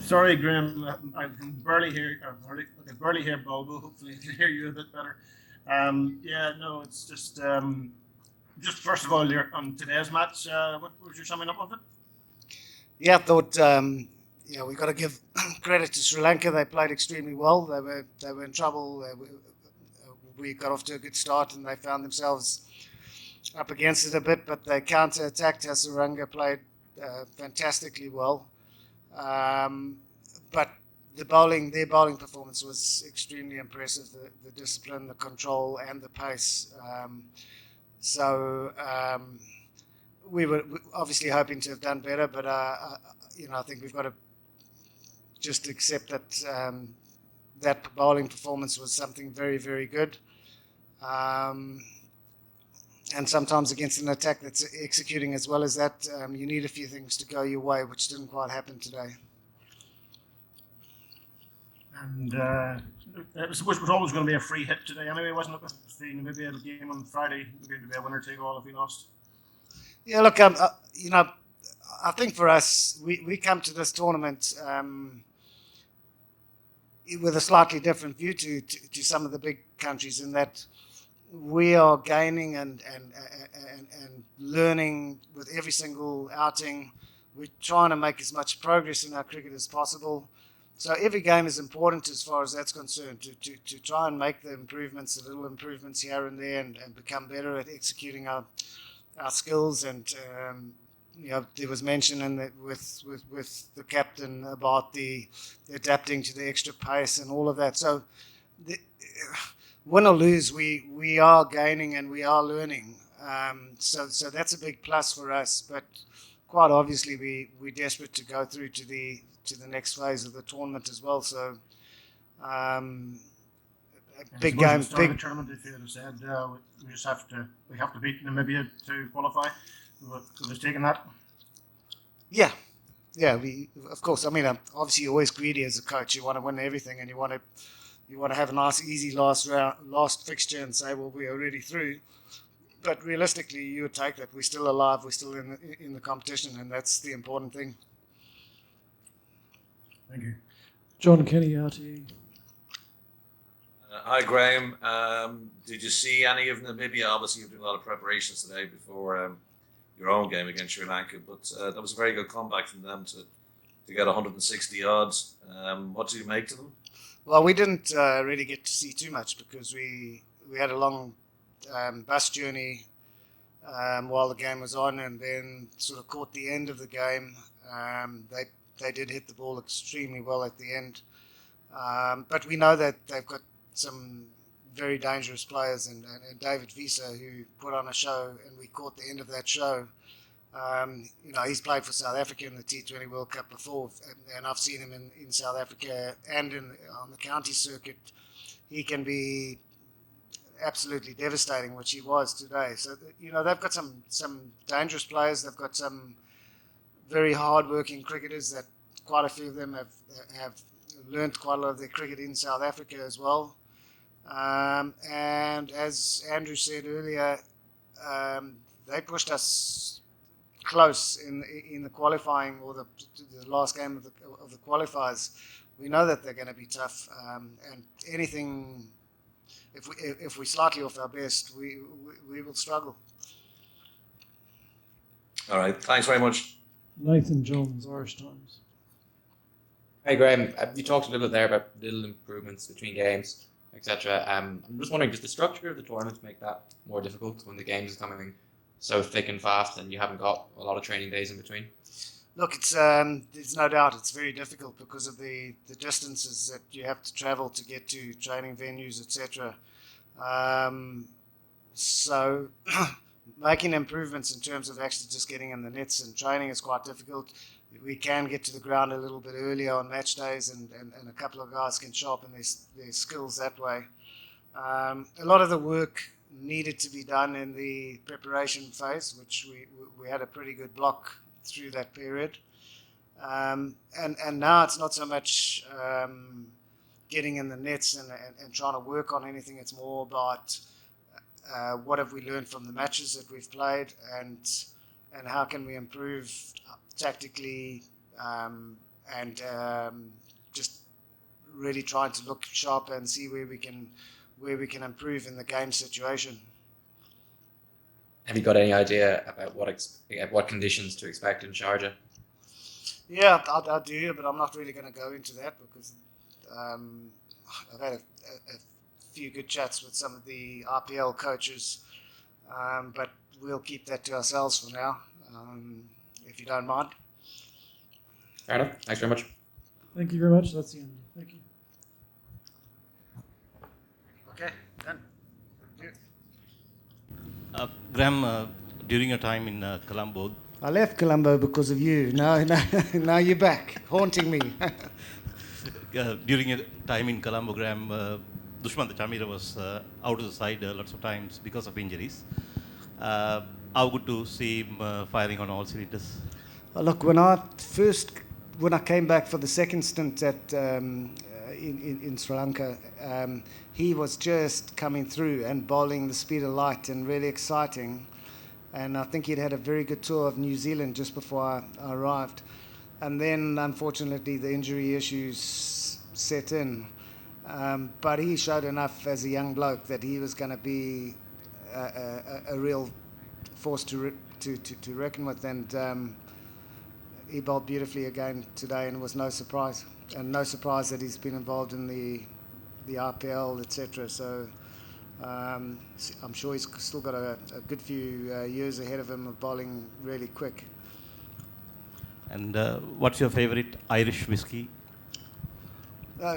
Sorry, Graham. I can barely hear. I can barely hear Bobo. Hopefully, I can hear you a bit better. Yeah, no, it's just first of all, on today's match. What was your summing up of it? Yeah, I thought we got to give credit to Sri Lanka. They played extremely well. They were in trouble. We got off to a good start, and they found themselves up against it a bit, but they counter-attacked. Hasaranga played fantastically well. Um, but their bowling performance was extremely impressive. The discipline, the control, and the pace. So we were obviously hoping to have done better, but I think we've got to just accept that that bowling performance was something very, very good. Um, and sometimes against an attack that's executing as well as that, you need a few things to go your way, which didn't quite happen today. And it was always going to be a free hit today anyway, wasn't it? Maybe a game on Friday, maybe to be a winner take all if we lost. Yeah, look, I think for us, we come to this tournament with a slightly different view to some of the big countries in that we are gaining and learning with every single outing. We're trying to make as much progress in our cricket as possible. So every game is important as far as that's concerned to try and make the improvements, the little improvements here and there, and become better at executing our skills. And there was mention in with the captain about the adapting to the extra pace and all of that. So the, win or lose, we are gaining and we are learning. So that's a big plus for us. But quite obviously, we're desperate to go through to the next phase of the tournament as well. So big game. At the game, start of big. the tournament, if you had said we have to beat Namibia to qualify, we would have taken that. Yeah, yeah. We of course. I mean, obviously, you're always greedy as a coach. You want to win everything, and you want to have a nice, easy last fixture, and say, well, we're already through. But realistically, you would take that. We're still alive. We're still in the competition, and that's the important thing. Thank you. John Kenny, RTE. Hi, Graham. Did you see any of Namibia? Obviously, you've done a lot of preparations today before your own game against Sri Lanka, but that was a very good comeback from them to get 160 odds. What do you make to them? Well, we didn't really get to see too much because we had a long bus journey while the game was on, and then sort of caught the end of the game. They did hit the ball extremely well at the end, but we know that they've got some very dangerous players, and David Visa, who put on a show, and we caught the end of that show. He's played for South Africa in the T20 World Cup before, and I've seen him in South Africa and on the county circuit. He can be absolutely devastating, which he was today. So they've got some dangerous players. They've got some very hard-working cricketers that quite a few of them have learned quite a lot of their cricket in South Africa as well. And as Andrew said earlier, they pushed us close in the qualifying or the last game of the qualifiers. We know that they're going to be tough, and anything if we slightly off our best, we will struggle. All right, thanks very much. Nathan Johns, Irish Times. Hey Graham, you talked a little bit there about little improvements between games, etc. I'm just wondering, does the structure of the tournament make that more difficult when the games are coming so thick and fast and you haven't got a lot of training days in between? Look, there's no doubt it's very difficult because of the distances that you have to travel to get to training venues, etc. So making improvements in terms of actually just getting in the nets and training is quite difficult. We can get to the ground a little bit earlier on match days, and a couple of guys can sharpen their skills that way. A lot of the work needed to be done in the preparation phase, which we had a pretty good block through that period. And now it's not so much getting in the nets and trying to work on anything. It's more about what have we learned from the matches that we've played, and how can we improve tactically and just really trying to look sharper and see where we can improve in the game situation. Have you got any idea about what conditions to expect in Sharjah? Yeah, I do, but I'm not really going to go into that because I've had a few good chats with some of the RPL coaches, but we'll keep that to ourselves for now, if you don't mind. Fair enough. Thanks very much. Thank you very much. That's the end. Thank you. Okay, done. Graham, during your time in Colombo, I left Colombo because of you. Now you're back, haunting me. during your time in Colombo, Graham, Dushman Chamira was out of the side lots of times because of injuries. How good to see him firing on all cylinders? Look, when I came back for the second stint at in Sri Lanka, he was just coming through and bowling the speed of light and really exciting. And I think he'd had a very good tour of New Zealand just before I arrived. And then, unfortunately, the injury issues set in. But he showed enough as a young bloke that he was going to be a real force to reckon with. And he bowled beautifully again today, and it was no surprise. And no surprise that he's been involved in the RPL, etc. So I'm sure he's still got a good few years ahead of him of bowling really quick. And what's your favorite Irish whiskey? Well,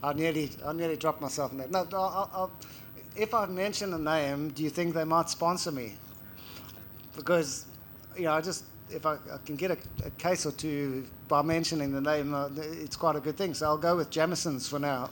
I nearly dropped myself in that. No, if I mention a name, do you think they might sponsor me? Because, if I can get a case or two by mentioning the name, it's quite a good thing. So I'll go with Jamison's for now.